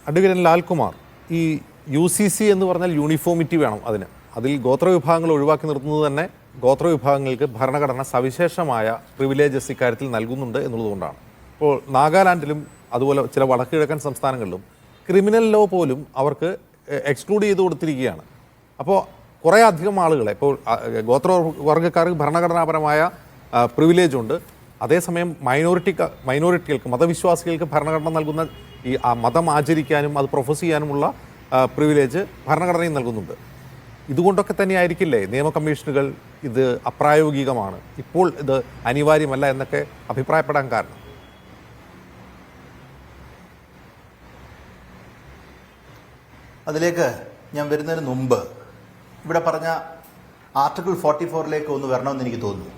Advocate Lalkumar, ഈ UCC എന്ന് പറഞ്ഞാൽ യൂണിഫോമിറ്റി വേണം. അതിൽ ഗോത്രവിഭാഗങ്ങൾ ഒഴിവാക്കി നിർത്തുന്നത് തന്നെ ഗോത്രവിഭാഗങ്ങൾക്ക് ഭരണഘടന സവിശേഷമായ പ്രിവിലേജസ് ഇക്കാര്യത്തിൽ നൽകുന്നുണ്ട് എന്നുള്ളതുകൊണ്ടാണ്. ഇപ്പോൾ നാഗാലാൻഡിലും അതുപോലെ ചില വടക്കുകിഴക്കൻ സംസ്ഥാനങ്ങളിലും ക്രിമിനൽ ലോ പോലും അവർക്ക് എക്സ്ക്ലൂഡ് ചെയ്ത് കൊടുത്തിരിക്കുകയാണ്. അപ്പോൾ കുറേ അധികം ആളുകളെ ഇപ്പോൾ ഗോത്രവർഗ്ഗക്കാർക്ക് ഭരണഘടനാപരമായ പ്രിവിലേജ് ഉണ്ട്. അതേസമയം മൈനോറിറ്റികൾക്ക് മതവിശ്വാസികൾക്ക് ഭരണഘടന നൽകുന്ന ഈ മതം ആചരിക്കാനും അത് പ്രൊഫസ് ചെയ്യാനുമുള്ള പ്രിവിലേജ് ഭരണഘടനയും നൽകുന്നുണ്ട്. ഇതുകൊണ്ടൊക്കെ തന്നെ ആയിരിക്കില്ലേ നിയമ കമ്മീഷനുകൾ ഇത് അപ്രായോഗികമാണ്, ഇപ്പോൾ ഇത് അനിവാര്യമല്ല എന്നൊക്കെ അഭിപ്രായപ്പെടാൻ കാരണം? അതിലേക്ക് ഞാൻ വരുന്നതിന് മുമ്പ് ഇവിടെ പറഞ്ഞ ആർട്ടിക്കിൾ 44 ഒന്ന് വരണമെന്ന് എനിക്ക് തോന്നുന്നു.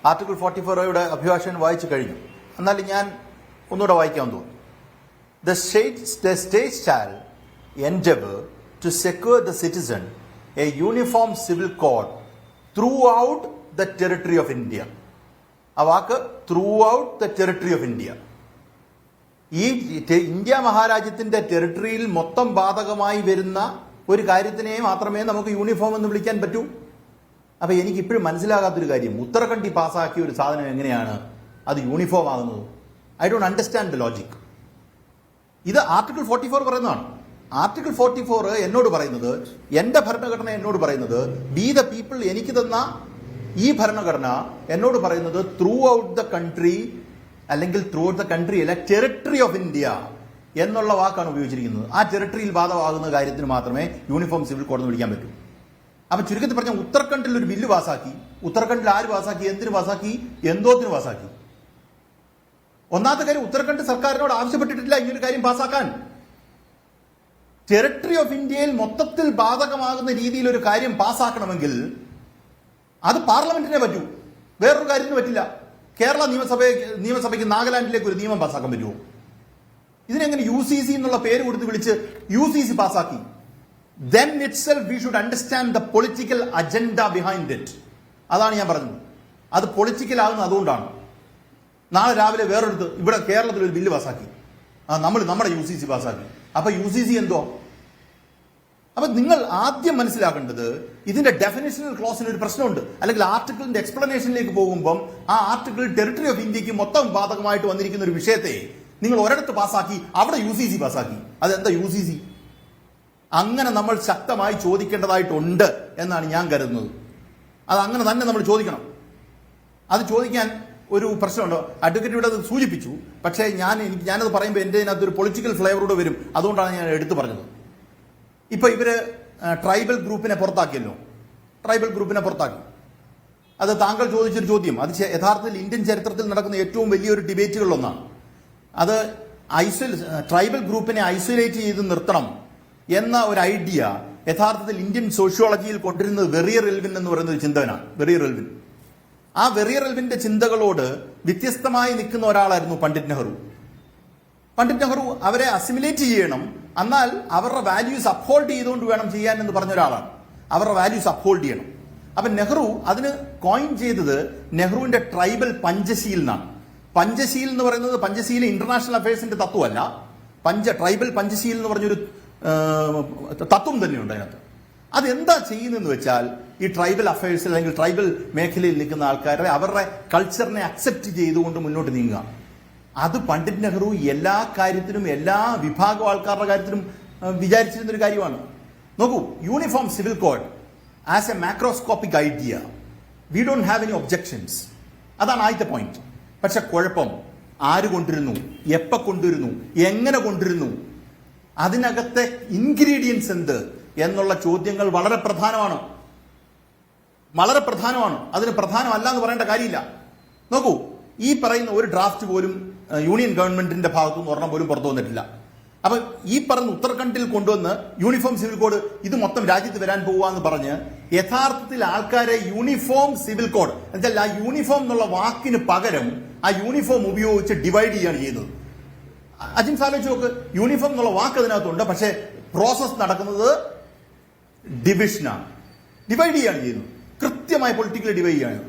ആർട്ടിക്കിൾ 44 അഭിഭാഷകൻ വായിച്ചു കഴിഞ്ഞു. എന്നാലും ഞാൻ ഒന്നുകൂടെ വായിക്കാൻ തോന്നുന്നു. The state shall endeavor to secure the citizen a uniform civil code throughout the territory of India. ആ വാക്ക് throughout the territory of India. ഈ ഇന്ത്യ മഹാരാജ്യത്തിന്റെ ടെറിട്ടറിയിൽ മൊത്തം ബാധകമായി വരുന്ന ഒരു കാര്യത്തിനെ മാത്രമേ നമുക്ക് യൂണിഫോം എന്ന് വിളിക്കാൻ പറ്റൂ. അപ്പൊ എനിക്ക് ഇപ്പോഴും മനസ്സിലാകാത്തൊരു കാര്യം, ഉത്തരാഖണ്ഡിൽ പാസ്സാക്കിയ ഒരു സാധനം എങ്ങനെയാണ് അത് യൂണിഫോം ആകുന്നത്? I don't understand the logic. ഇത് ആർട്ടിക്കിൾ 44 പറയുന്നതാണ്. ആർട്ടിക്കിൾ 44 എന്നോട് പറയുന്നത്, എന്റെ ഭരണഘടന എന്നോട് പറയുന്നത്, ബി ദ പീപ്പിൾ എനിക്ക് തന്ന ഈ ഭരണഘടന എന്നോട് പറയുന്നത് ത്രൂ ഔട്ട് ദ കൺട്രി, അല്ലെങ്കിൽ ത്രൂ ഔട്ട് ദ കൺട്രി അല്ല, ടെറിട്ടറി ഓഫ് ഇന്ത്യ എന്നുള്ള വാക്കാണ് ഉപയോഗിച്ചിരിക്കുന്നത്. ആ ടെറിട്ടറിയിൽ ബാധകമാകുന്ന കാര്യത്തിന് മാത്രമേ യൂണിഫോം സിവിൽ കോഡ് എന്ന് വിളിക്കാൻ പറ്റൂ. അപ്പൊ ചുരുക്കത്തിൽ പറഞ്ഞാൽ ഉത്തരാഖണ്ഡിൽ ഒരു ബില്ല് പാസാക്കി. ഉത്തരാഖണ്ഡിൽ ആര് പാസാക്കി, എന്തിനു പാസാക്കി, എന്തോത്തിന് പാസാക്കി? ഒന്നാമത്തെ കാര്യം, ഉത്തരാഖണ്ഡ് സർക്കാരിനോട് ആവശ്യപ്പെട്ടിട്ടില്ല ഈ ഒരു കാര്യം പാസാക്കാൻ. ടെറിട്ടറി ഓഫ് ഇന്ത്യയിൽ മൊത്തത്തിൽ ബാധകമാകുന്ന രീതിയിൽ ഒരു കാര്യം പാസാക്കണമെങ്കിൽ അത് പാർലമെന്റിനെ പറ്റൂ, വേറൊരു കാര്യത്തിന് പറ്റില്ല. കേരള നിയമസഭയ്ക്ക് നാഗാലാൻഡിലേക്ക് ഒരു നിയമം പാസാക്കാൻ പറ്റുമോ? ഇതിനെങ്ങനെ UCC എന്നുള്ള പേര് കൊടുത്ത് വിളിച്ച് UCC പാസാക്കി? Then itself we should understand the political agenda behind it. അതാണ് ഞാൻ പറഞ്ഞത്. അത് പൊളിറ്റിക്കൽ ആകുന്നത് അതുകൊണ്ടാണ്. നാളെ രാവിലെ വേറൊരിടത്ത് ഇവിടെ കേരളത്തിൽ ഒരു ബില്ല് പാസാക്കി, നമ്മുടെ UCC പാസാക്കി. അപ്പൊ UCC എന്തോ? അപ്പൊ നിങ്ങൾ ആദ്യം മനസ്സിലാക്കേണ്ടത്, ഇതിന്റെ ഡെഫിനേഷണൽ ക്ലോസിന് ഒരു പ്രശ്നമുണ്ട്. അല്ലെങ്കിൽ ആർട്ടിക്കിളിന്റെ എക്സ്പ്ലനേഷനിലേക്ക് പോകുമ്പം ആ ആർട്ടിക്കിൾ ടെറിട്ടറി ഓഫ് ഇന്ത്യക്ക് മൊത്തം ബാധകമായിട്ട് വന്നിരിക്കുന്ന ഒരു വിഷയത്തെ നിങ്ങൾ ഒരിടത്ത് പാസാക്കി, അവിടെ UCC പാസാക്കി. അതെന്താ UCC? അങ്ങനെ നമ്മൾ ശക്തമായി ചോദിക്കേണ്ടതായിട്ടുണ്ട് എന്നാണ് ഞാൻ കരുതുന്നത്. അത് അങ്ങനെ തന്നെ നമ്മൾ ചോദിക്കണം. അത് ചോദിക്കാൻ ഒരു പ്രശ്നമുണ്ടോ? അഡ്വക്കേറ്റ് ഇവിടെ അത് സൂചിപ്പിച്ചു. പക്ഷേ ഞാനത് പറയുമ്പോൾ എൻ്റെ അതിനകത്തൊരു പൊളിറ്റിക്കൽ ഫ്ലേവറോട് വരും. അതുകൊണ്ടാണ് ഞാൻ എടുത്തു പറഞ്ഞത്. ഇപ്പൊ ഇവര് ട്രൈബൽ ഗ്രൂപ്പിനെ പുറത്താക്കിയല്ലോ. ട്രൈബൽ ഗ്രൂപ്പിനെ പുറത്താക്കി. അത് താങ്കൾ ചോദിച്ചൊരു ചോദ്യം, അത് യഥാർത്ഥത്തിൽ ഇന്ത്യൻ ചരിത്രത്തിൽ നടക്കുന്ന ഏറ്റവും വലിയൊരു ഡിബേറ്റുകളിലൊന്നാണ്. അത് ട്രൈബൽ ഗ്രൂപ്പിനെ ഐസൊലേറ്റ് ചെയ്ത് നിർത്തണം എന്ന ഒരു ഐഡിയ യഥാർത്ഥത്തിൽ ഇന്ത്യൻ സോഷ്യോളജിയിൽ കൊണ്ടിരുന്നത് വെറിയർ എൽവിൻ എന്ന് പറയുന്ന ഒരു ചിന്തകനാണ്. വെറിയർ എൽവിൻ. ആ വെറിയർ എൽവിന്റെ ചിന്തകളോട് വ്യത്യസ്തമായി നിൽക്കുന്ന ഒരാളായിരുന്നു പണ്ഡിറ്റ് നെഹ്റു. പണ്ഡിറ്റ് നെഹ്റു അവരെ അസിമിലേറ്റ് ചെയ്യണം, എന്നാൽ അവരുടെ വാല്യൂസ് അപ്ഹോൾഡ് ചെയ്തുകൊണ്ട് വേണം ചെയ്യാൻ എന്ന് പറഞ്ഞ ഒരാളാണ്. അവരുടെ വാല്യൂസ് അപ്ഹോൾഡ് ചെയ്യണം. അപ്പൊ നെഹ്റു അതിന് കോയിൻ ചെയ്തത് നെഹ്റുവിന്റെ ട്രൈബൽ പഞ്ചശീൽ എന്നാണ്. പഞ്ചശീൽ എന്ന് പറയുന്നത് പഞ്ചശീല ഇന്റർനാഷണൽ അഫയേഴ്സിന്റെ തത്വമല്ല, ട്രൈബൽ പഞ്ചശീൽ എന്ന് പറഞ്ഞൊരു തത്വം തന്നെയുണ്ട് അതിനകത്ത്. അതെന്താ ചെയ്യുന്നതെന്ന് വെച്ചാൽ, ഈ ട്രൈബൽ അഫയേഴ്സിൽ അല്ലെങ്കിൽ ട്രൈബൽ മേഖലയിൽ നിൽക്കുന്ന ആൾക്കാരെ അവരുടെ കൾച്ചറിനെ അക്സെപ്റ്റ് ചെയ്തുകൊണ്ട് മുന്നോട്ട് നീങ്ങുക. അത് പണ്ഡിറ്റ് നെഹ്റു എല്ലാ കാര്യത്തിനും, എല്ലാ വിഭാഗം ആൾക്കാരുടെ കാര്യത്തിലും വിചാരിച്ചിരുന്നൊരു കാര്യമാണ്. നോക്കൂ, uniform civil code as A macroscopic idea we don't have any objections. അതാണ് ആദ്യത്തെ പോയിന്റ്. പക്ഷെ കുഴപ്പം, ആര് കൊണ്ടിരുന്നു, എപ്പ കൊണ്ടിരുന്നു, എങ്ങനെ കൊണ്ടിരുന്നു, അതിനകത്തെ ഇൻഗ്രീഡിയൻസ് എന്ത് എന്നുള്ള ചോദ്യങ്ങൾ വളരെ പ്രധാനമാണ്. വളരെ പ്രധാനമാണ്. അതിന് പ്രധാനമല്ല എന്ന് പറയേണ്ട കാര്യമില്ല. നോക്കൂ, ഈ പറയുന്ന ഒരു ഡ്രാഫ്റ്റ് പോലും യൂണിയൻ ഗവൺമെന്റിന്റെ ഭാഗത്തുനിന്ന് ഒരെണ്ണം പോലും പുറത്തു വന്നിട്ടില്ല. അപ്പൊ ഈ പറഞ്ഞ ഉത്തരാഖണ്ഡിൽ കൊണ്ടുവന്ന് യൂണിഫോം സിവിൽ കോഡ് ഇത് മൊത്തം രാജ്യത്ത് വരാൻ പോവാന്ന് പറഞ്ഞ് യഥാർത്ഥത്തിൽ ആൾക്കാരെ യൂണിഫോം സിവിൽ കോഡ് എന്നുവെച്ചാൽ ആ യൂണിഫോം എന്നുള്ള വാക്കിന് പകരം ആ യൂണിഫോം ഉപയോഗിച്ച് ഡിവൈഡ് ചെയ്യുകയാണ് ചെയ്യുന്നത്. അജിൻസ് ആലോചിച്ച് നോക്ക്, യൂണിഫോം എന്നുള്ള വാക്ക് അതിനകത്തുണ്ട്, പക്ഷേ പ്രോസസ് നടക്കുന്നത് ഡിവിഷനാണ്. ഡിവൈഡ് ചെയ്യുകയാണ് ചെയ്യുന്നത്. കൃത്യമായി പൊളിറ്റിക്കലി ഡിവൈഡ് ചെയ്യുകയാണ്.